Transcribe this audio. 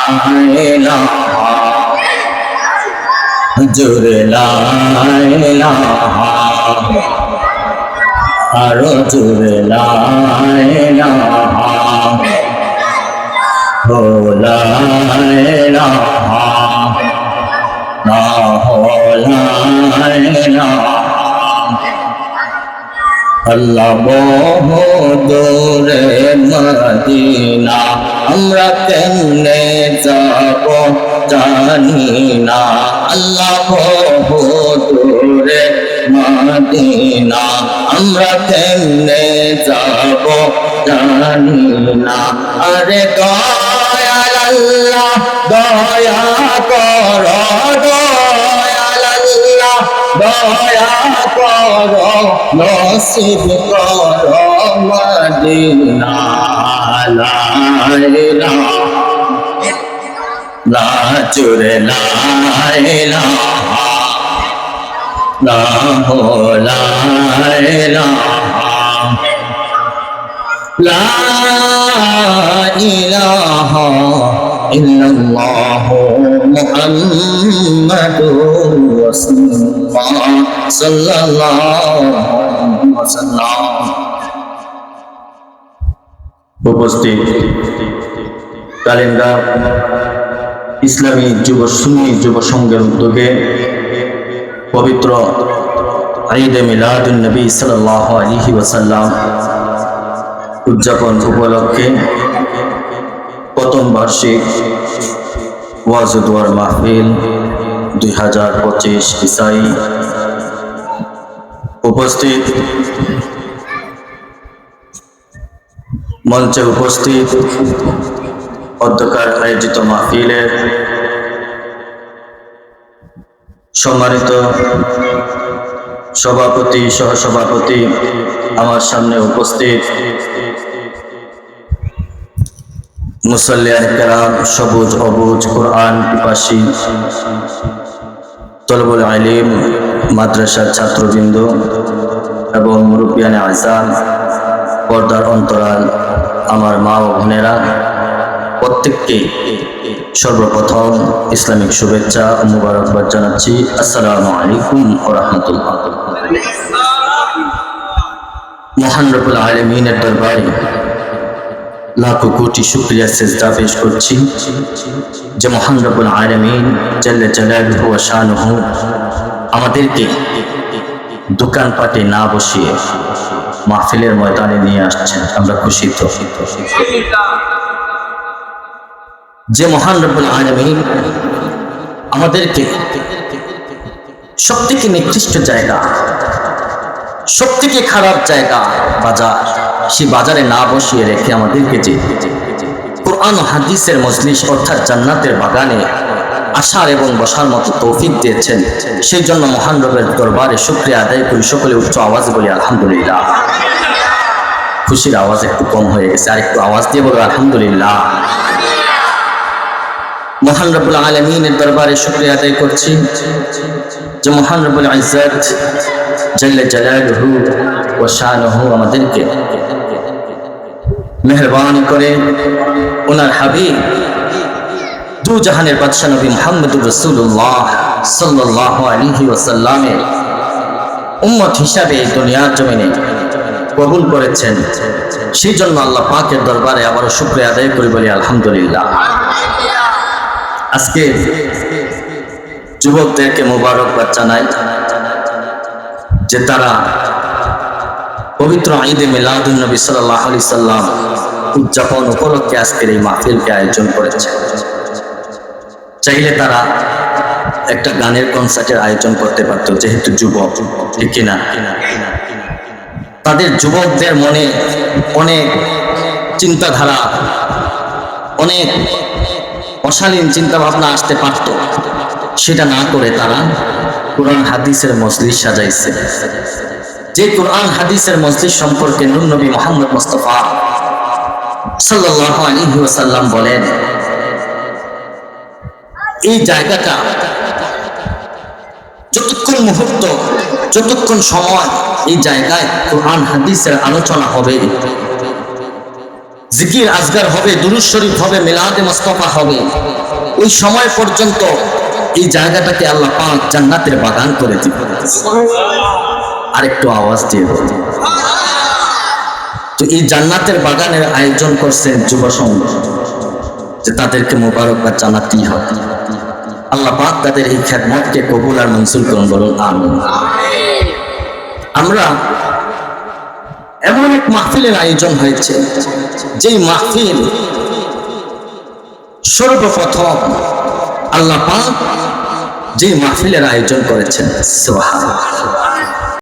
ইলাহা জোরে লা ইলাহা আরো জোরে লা ইলাহা ও লা ইলাহা লা ইলাহা আল্লাহ বহু দূরে মদিনা আমরা কেমনে যাব জানি না আল্লাহ বহু দূরে মদিনা আমরা কেমনে যাব জানি না আরে দয়াল আল্লাহ দয়া করো দয়াল আল্লাহ দয়া করো নসিব করো মদিনা লা ইলাহা লা জোরে লা ইলাহা লা ইলাহা লা ইলাহা ইল্লাল্লাহু মুহাম্মাদুর রাসূলুল্লাহ সাল্লাল্লাহু আলাইহি ওয়াসাল্লাম। উপস্থিত কালিন্দা ইসলামী সুন্নি যুব সংঘের উদ্যোগে পবিত্র ঈদে মিলাদুন নবী সাল্লাল্লাহু আলাইহি ওয়াসাল্লাম উদযাপন উপলক্ষে প্রথম বার্ষিক ওয়াজ ও দোয়ার মাহফিল 2025 ইসাই। উপস্থিত মঞ্চে উপস্থিত অধ্যক্ষের আয়োজিত মাহফিলের সম্মানিত সভাপতি সহসভাপতি, আমার সামনে উপস্থিত মুসল্লিয়ান কেরাম, সবুজ অবুজ কোরআন পিপাসী তলবুল ইলম মাদ্রাসার ছাত্রবৃন্দ এবং মুরব্বিয়ানে আযম, পর্দার অন্তরাল আমার মা ও বোনেরা, প্রত্যেককে সর্বপ্রথম ইসলামিক শুভেচ্ছা ও মুবারকবাদ জানাচ্ছি। আসসালামু আলাইকুম ওয়া রাহমাতুল্লাহ। মহান রব্বুল আলামিনের দরবারে লাখো কোটি শুকরিয়া সেজদা পেশ করছি যে মহান রব্বুল আলামিন জাল্লা জালালুহু ওয়া শানুহু আমাদেরকে দোকানপাটে না বসিয়ে মাহফিলের ময়দানে নিয়ে আসছেন। আমরা খুশি তো যে মহান রব্বুল আলামিন আমাদেরকে সবথেকে নিকৃষ্ট জায়গা, সবথেকে খারাপ জায়গা বাজার, সেই বাজারে না বসিয়ে রেখে আমাদেরকে যে কোরআন ও হাদিসের মজলিস অর্থাৎ জান্নাতের বাগানে আসার এবং বসার মতো তৌফিক দিয়েছেন, সেই জন্য মহান রবের দরবারে শুকরিয়া আদায় করি। সকলে উচ্চ আওয়াজে বলি আলহামদুলিল্লাহ। খুশির আওয়াজ একটু কম হয়ে গেছে, আর একটু আওয়াজ দিয়ে বলো আলহামদুলিল্লাহ। মহান রব্বুল আলামিনের দরবারে শুকরিয়া আদায় করছি যে মহান রব্বুল ইজ্জত জাল্লা জালালুহু ওয়া শানুহু আমাদেরকে মেহেরবানি করে ওনার হাবিব দু জাহানের বাদশা নবী মুহাম্মদুর রাসূলুল্লাহ সাল্লাল্লাহু আলাইহি ওয়াসাল্লামের উম্মত হিসাবে এই দুনিয়ার জমিনে কবুল করেছেন। সেই জন্য আল্লাহ পাকের দরবারে আবারও শুকরিয়া আদায় করি, বলি আলহামদুলিল্লাহ। আজকে যুবকদেরকে মোবারকবাদ জানাই যে তারা পবিত্র ঈদে মিলাদুন নবী সাল্লাল্লাহু আলাইহি সাল্লাম উদযাপন উপলক্ষে আজকের এই মাহফিলকে আয়োজন করেছে। চাইলে তারা একটা গানের কনসার্টের আয়োজন করতে পারত, যেহেতু যুবক, ঠিক কিনা? তাদের যুবকদের মনে অনেক চিন্তাধারা, অনেক অশালীন চিন্তা ভাবনা আসতে পারত, সেটা না করে তারা কোরআন হাদিসের মজলিস সাজাইছে। যে কোরআন হাদিসের মজলিস সম্পর্কে নূর নবী মুহাম্মদ মুস্তাফা সাল্লাল্লাহু আলাইহি ওয়াসাল্লাম বলেন, এই জায়গাটা যতক্ষণ মুহূর্ত, যতক্ষণ সময় এই জায়গায় কোরআন হাদিসের আলোচনা হবে, জিকির আজগার হবে, দুরূদ শরীফ হবে, মিলাদে মুস্তাফা হবে, ওই সময় পর্যন্ত এই জায়গাটাকে আল্লাহ পাক জান্নাতের বাগান করে দিবে। আরেকটু আওয়াজ দিয়ে বলুন। তো এই জান্নাতের বাগানের আয়োজন করছেন যুব সংঘ, যে তাদেরকে মোবারকবাদ জানাতেই হবে। আল্লাহ পাক তাদের এই খেদমতকে কবুল আর মঞ্জুর করুন, বলুন আমিন। আমরা এমন এক মাহফিলের আয়োজন হয়েছে, যেই মাহফিল সর্বপ্রথম আল্লাহ পাক যে মাহফিলের আয়োজন করেছেন, সুবহানাল্লাহ।